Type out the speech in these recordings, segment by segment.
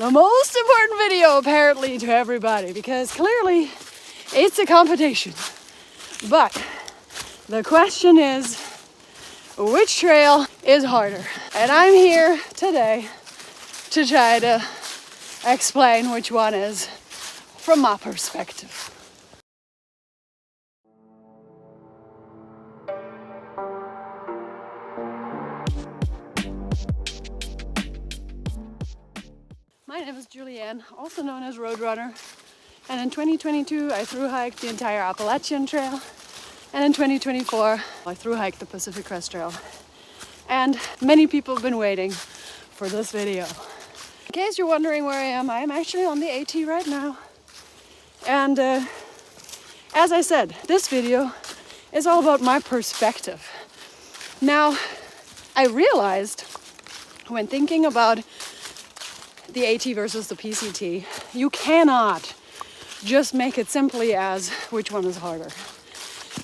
the most important video apparently to everybody, because clearly it's a competition. But the question is, which trail is harder? And I'm here today to try to explain which one is from my perspective. My name is Julianne, also known as Roadrunner, and in 2022 I thru-hiked the entire Appalachian Trail, and in 2024 I thru-hiked the Pacific Crest Trail. And many people have been waiting for this video. In case you're wondering where I am actually on the AT right now. And as I said, this video is all about my perspective. Now, I realized when thinking about the AT versus the PCT, you cannot just make it simply as which one is harder,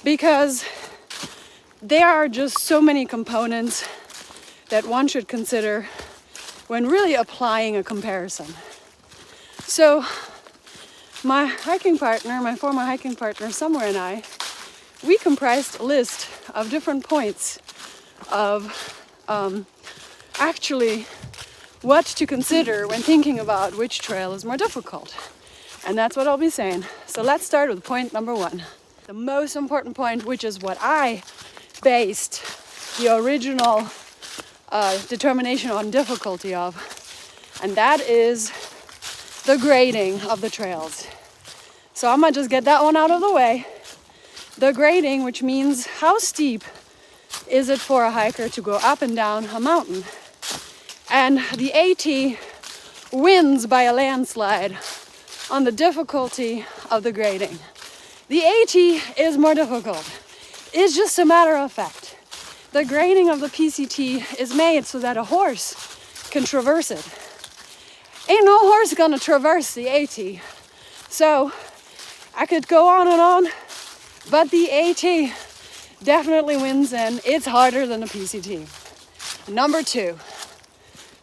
because there are just so many components that one should consider when really applying a comparison. So my former hiking partner Summer and I, we comprised a list of different points of actually what to consider when thinking about which trail is more difficult. And that's what I'll be saying. So let's start with point number one. The most important point, which is what I based the original determination on difficulty of, and that is the grading of the trails. So I'm gonna just get that one out of the way. The grading, which means how steep is it for a hiker to go up and down a mountain. And the AT wins by a landslide on the difficulty of the grading. The AT is more difficult. It's just a matter of fact. The grading of the PCT is made so that a horse can traverse it. Ain't no horse gonna traverse the AT. So I could go on and on, but the AT definitely wins, and it's harder than the PCT. Number two.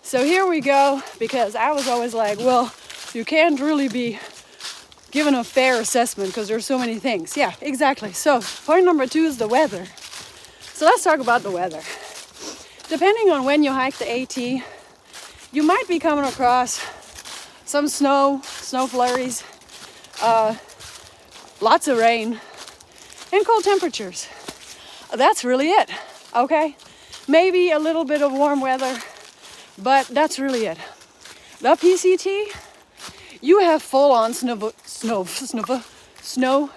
So here we go, because I was always like, well, you can't really be given a fair assessment because there's so many things. Yeah, exactly. So point number two is the weather. So let's talk about the weather. Depending on when you hike the AT, you might be coming across some snow flurries, lots of rain, and cold temperatures. That's really it, okay? Maybe a little bit of warm weather, but that's really it. The PCT, you have full-on snow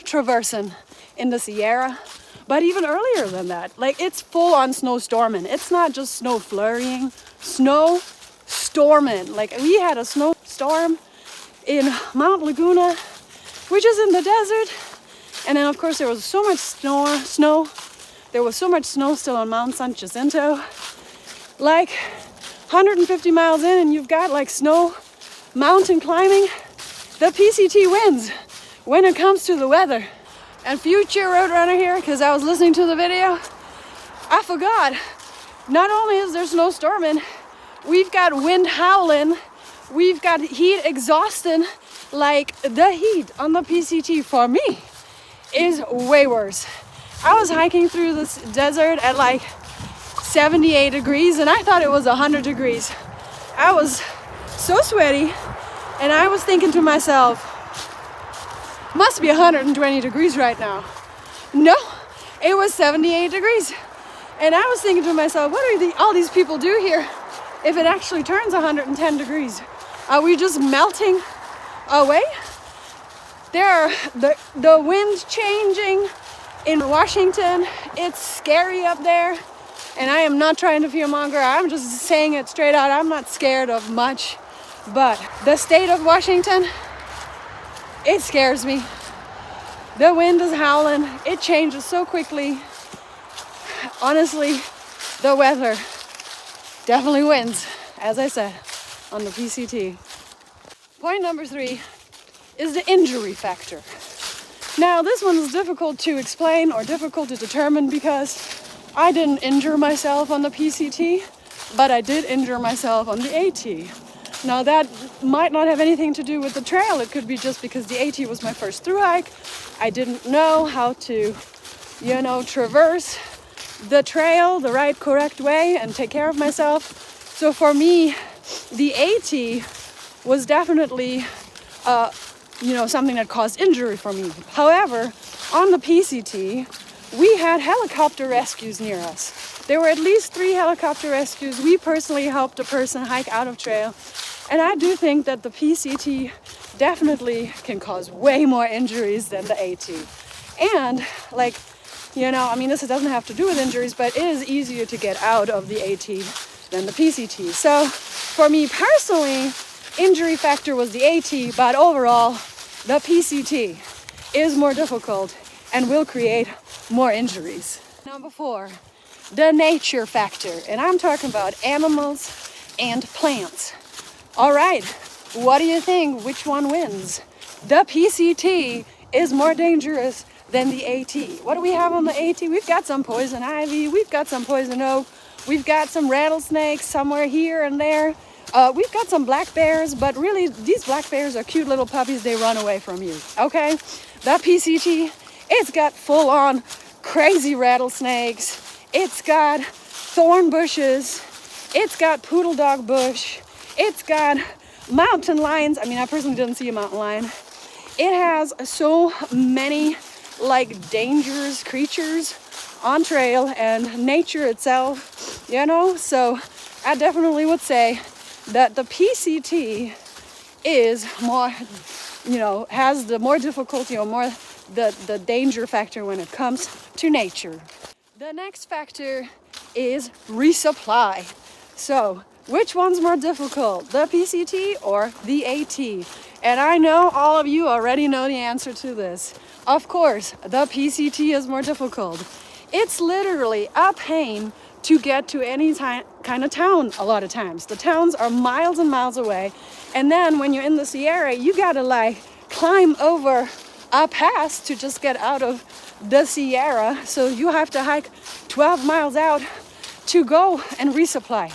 traversing in the Sierra, but even earlier than that. Like, it's full-on snowstorming. It's not just snow flurrying, snow storming. Like, we had a snowstorm in Mount Laguna, which is in the desert, and then of course there was so much snow. There was so much snow still on Mount San Jacinto. Like 150 miles in, and you've got like snow mountain climbing. The PCT wins when it comes to the weather. And future Roadrunner here, because I was listening to the video, I forgot. Not only is there snow storming, we've got wind howling, we've got heat exhausting. Like, the heat on the PCT for me is way worse. I was hiking through this desert at like 78 degrees, and I thought it was 100 degrees. I was so sweaty, and I was thinking to myself, must be 120 degrees right now. No, it was 78 degrees. And I was thinking to myself, what do all these people do here if it actually turns 110 degrees? Are we just melting away? There are the wind changing in Washington. It's scary up there. And I am not trying to fearmonger. I'm just saying it straight out. I'm not scared of much. But the state of Washington, it scares me. The wind is howling. It changes so quickly. Honestly, the weather definitely wins, as I said, on the PCT. Point number three is the injury factor. Now, this one is difficult to explain or difficult to determine because I didn't injure myself on the PCT, but I did injure myself on the AT. Now that might not have anything to do with the trail. It could be just because the AT was my first through hike. I didn't know how to, you know, traverse the trail the right, correct way and take care of myself. So for me, the AT was definitely, you know, something that caused injury for me. However, on the PCT, we had helicopter rescues near us. There were at least 3 helicopter rescues. We personally helped a person hike out of trail. And I do think that the PCT definitely can cause way more injuries than the AT. And like, you know, I mean, this doesn't have to do with injuries, but it is easier to get out of the AT than the PCT. So for me personally, injury factor was the AT, but overall, the PCT is more difficult and will create more injuries. Number 4, the nature factor. And I'm talking about animals and plants. All right, what do you think? Which one wins? The PCT is more dangerous than the AT. What do we have on the AT? We've got some poison ivy, we've got some poison oak, we've got some rattlesnakes somewhere here and there. We've got some black bears, but really these black bears are cute little puppies. They run away from you, okay? The PCT, it's got full-on crazy rattlesnakes. It's got thorn bushes. It's got poodle dog bush. It's got mountain lions. I mean, I personally didn't see a mountain lion. It has so many like dangerous creatures on trail and nature itself, you know? So I definitely would say that the PCT is more, you know, has the more difficulty or more the danger factor when it comes to nature. The next factor is resupply. So which one's more difficult, the PCT or the AT? And I know all of you already know the answer to this. Of course, the PCT is more difficult. It's literally a pain to get to any kind of town a lot of times. The towns are miles and miles away. And then when you're in the Sierra, you gotta like climb over a pass to just get out of the Sierra. So you have to hike 12 miles out to go and resupply.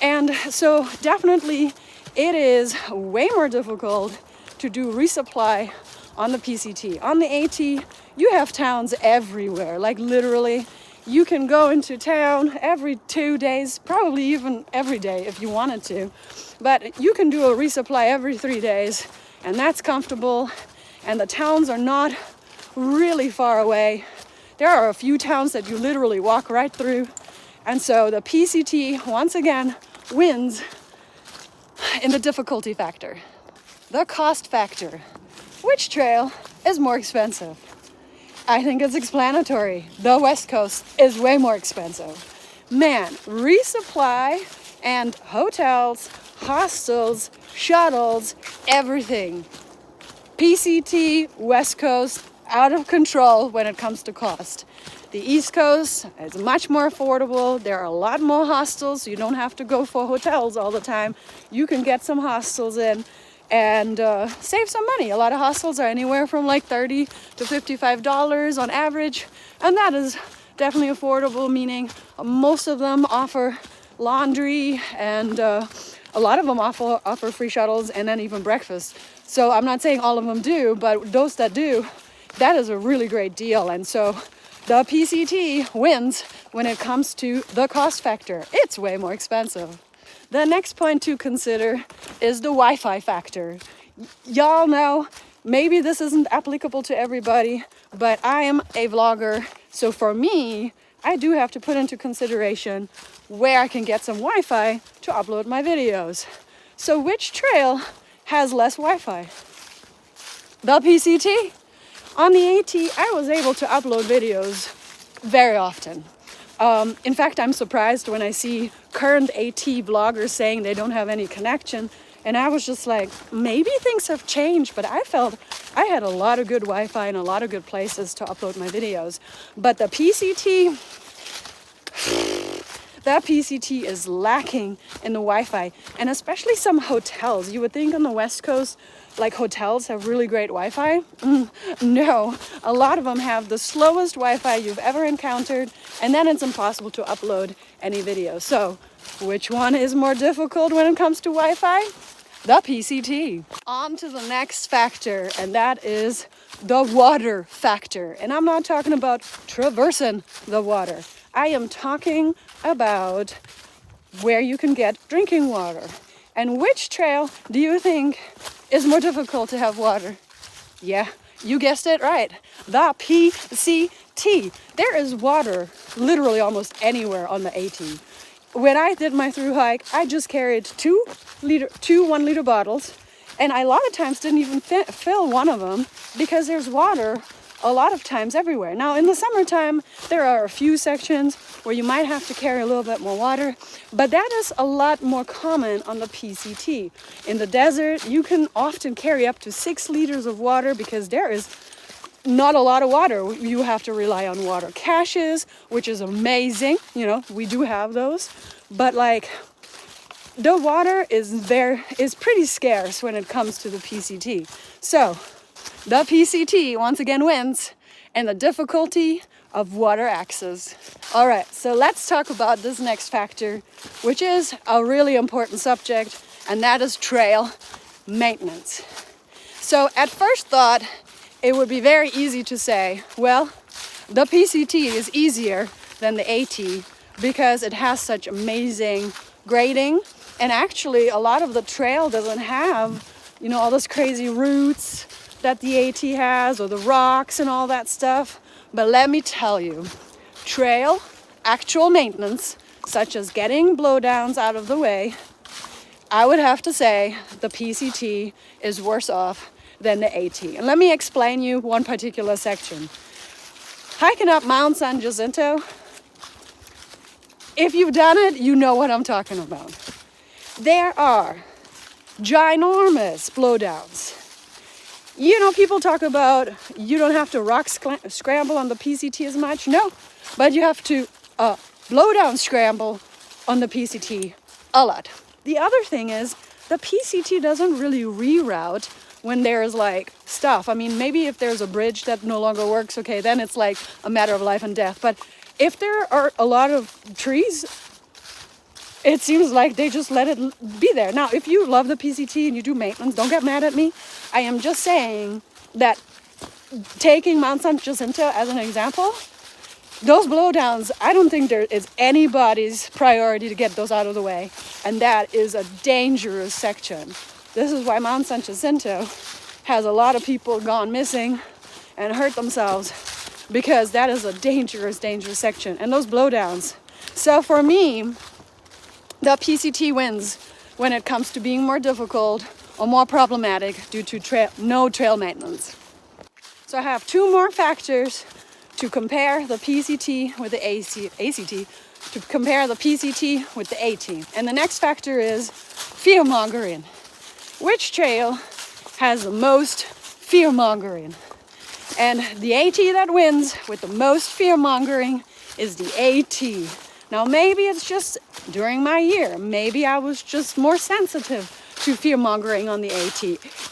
And so definitely it is way more difficult to do resupply on the PCT. On the AT, you have towns everywhere, like literally you can go into town every 2 days, probably even every day if you wanted to, but you can do a resupply every 3 days, and that's comfortable, and the towns are not really far away. There are a few towns that you literally walk right through, and so the PCT, once again, wins in the difficulty factor. The cost factor. Which trail is more expensive? I think it's explanatory. The West Coast is way more expensive. Man, resupply and hotels, hostels, shuttles, everything. PCT, West Coast, out of control when it comes to cost. The East Coast is much more affordable. There are a lot more hostels, so you don't have to go for hotels all the time. You can get some hostels in and save some money. A lot of hostels are anywhere from like $30 to $55 on average, and that is definitely affordable, meaning most of them offer laundry, and a lot of them offer free shuttles and then even breakfast. So I'm not saying all of them do, but those that do, that is a really great deal. And so the PCT wins when it comes to the cost factor. It's way more expensive. The next point to consider is the Wi-Fi factor. Y'all know, maybe this isn't applicable to everybody, but I am a vlogger. So for me, I do have to put into consideration where I can get some Wi-Fi to upload my videos. So which trail has less Wi-Fi? The PCT. On the AT, I was able to upload videos very often. In fact, I'm surprised when I see current AT vloggers saying they don't have any connection. And I was just like, maybe things have changed, but I felt I had a lot of good Wi-Fi and a lot of good places to upload my videos. But the PCT, that PCT is lacking in the Wi-Fi, and especially some hotels. You would think on the West Coast, like hotels have really great Wi-Fi. No, a lot of them have the slowest Wi-Fi you've ever encountered, and then it's impossible to upload any video. So which one is more difficult when it comes to Wi-Fi? The PCT. On to the next factor, and that is the water factor. And I'm not talking about traversing the water. I am talking about where you can get drinking water. And which trail do you think is more difficult to have water? Yeah, you guessed it right. The PCT. There is water literally almost anywhere on the AT. When I did my through hike, I just carried two 1 liter bottles, and I a lot of times didn't even fill one of them because there's water a lot of times everywhere. Now in the summertime, there are a few sections where you might have to carry a little bit more water, but that is a lot more common on the PCT. In the desert, you can often carry up to 6 liters of water because there is not a lot of water. You have to rely on water caches, which is amazing. You know, we do have those, but like the water is pretty scarce when it comes to the PCT. So the PCT once again wins in the difficulty of water access. All right, so let's talk about this next factor, which is a really important subject, and that is trail maintenance. So at first thought, it would be very easy to say, well, the PCT is easier than the AT because it has such amazing grading, and actually a lot of the trail doesn't have, you know, all those crazy routes that the AT has, or the rocks and all that stuff. But let me tell you, trail actual maintenance, such as getting blowdowns out of the way, I would have to say the PCT is worse off than the AT. And let me explain you one particular section. Hiking up Mount San Jacinto, if you've done it, you know what I'm talking about. There are ginormous blowdowns. You know, people talk about you don't have to rock scramble on the PCT as much. No, but you have to blowdown scramble on the PCT a lot. The other thing is the PCT doesn't really reroute when there's like stuff. I mean, maybe if there's a bridge that no longer works, okay, then it's like a matter of life and death. But if there are a lot of trees, it seems like they just let it be there. Now, if you love the PCT and you do maintenance, don't get mad at me. I am just saying that taking Mount San Jacinto as an example, those blowdowns, I don't think there is anybody's priority to get those out of the way. And that is a dangerous section. This is why Mount San Jacinto has a lot of people gone missing and hurt themselves, because that is a dangerous, dangerous section. And those blowdowns. So for me, the PCT wins when it comes to being more difficult or more problematic due to no trail maintenance. So I have two more factors to compare the PCT with the ACT, to compare the PCT with the AT. And the next factor is fear-mongering. Which trail has the most fear-mongering? And the AT that wins with the most fear-mongering is the AT. Now, maybe it's just during my year. Maybe I was just more sensitive to fear-mongering on the AT.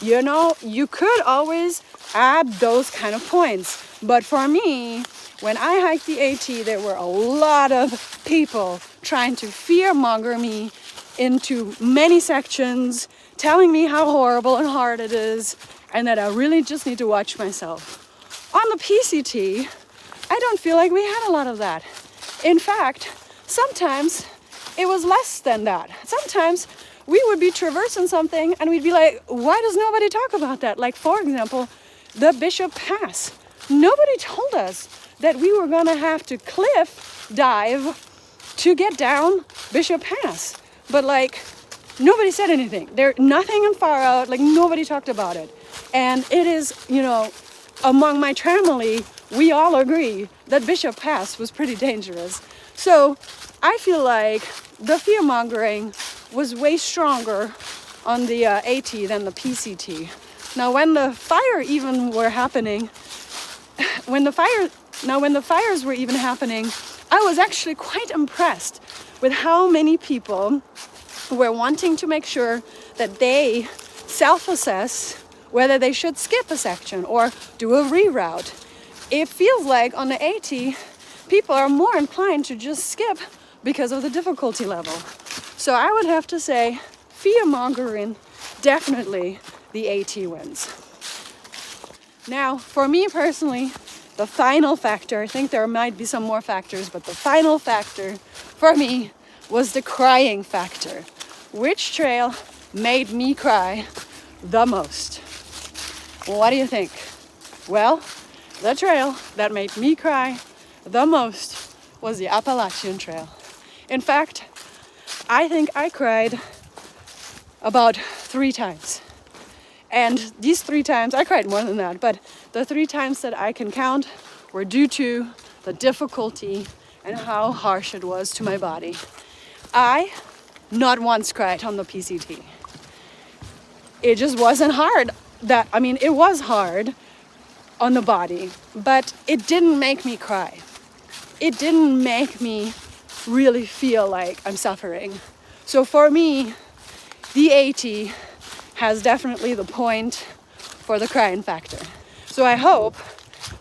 You know, you could always add those kind of points. But for me, when I hiked the AT, there were a lot of people trying to fear-monger me into many sections, telling me how horrible and hard it is, and that I really just need to watch myself. On the PCT, I don't feel like we had a lot of that. In fact, sometimes it was less than that. Sometimes we would be traversing something and we'd be like, why does nobody talk about that? Like, for example, the Bishop Pass. Nobody told us that we were gonna have to cliff dive to get down Bishop Pass. But like, nobody said anything. Nothing in Far Out, like nobody talked about it. And it is, you know, among my family, we all agree that Bishop Pass was pretty dangerous. So I feel like the fear-mongering was way stronger on the AT than the PCT. Now, when the fires were even happening, I was actually quite impressed with how many people were wanting to make sure that they self-assess whether they should skip a section or do a reroute. It feels like on the AT, people are more inclined to just skip because of the difficulty level. So I would have to say, fear-mongering, definitely the AT wins. Now, for me personally, the final factor, I think there might be some more factors, but the final factor for me was the crying factor. Which trail made me cry the most? What do you think? Well, the trail that made me cry the most was the Appalachian Trail. In fact, I think I cried about 3 times. And these 3 times, I cried more than that, but the 3 times that I can count were due to the difficulty and how harsh it was to my body. I not once cried on the PCT. It just wasn't hard. It was hard on the body, but it didn't make me cry. It didn't make me really feel like I'm suffering. So for me, the AT has definitely the point for the crying factor. So I hope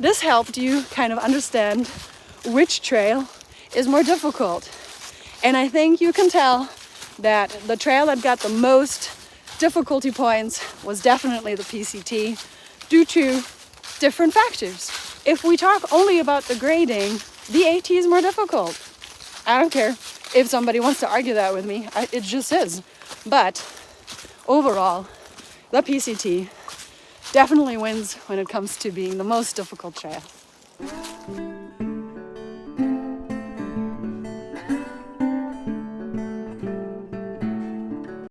this helped you kind of understand which trail is more difficult. And I think you can tell that the trail that got the most difficulty points was definitely the PCT due to different factors. If we talk only about the grading, the AT is more difficult. I don't care if somebody wants to argue that with me, it just is. But overall, the PCT definitely wins when it comes to being the most difficult trail.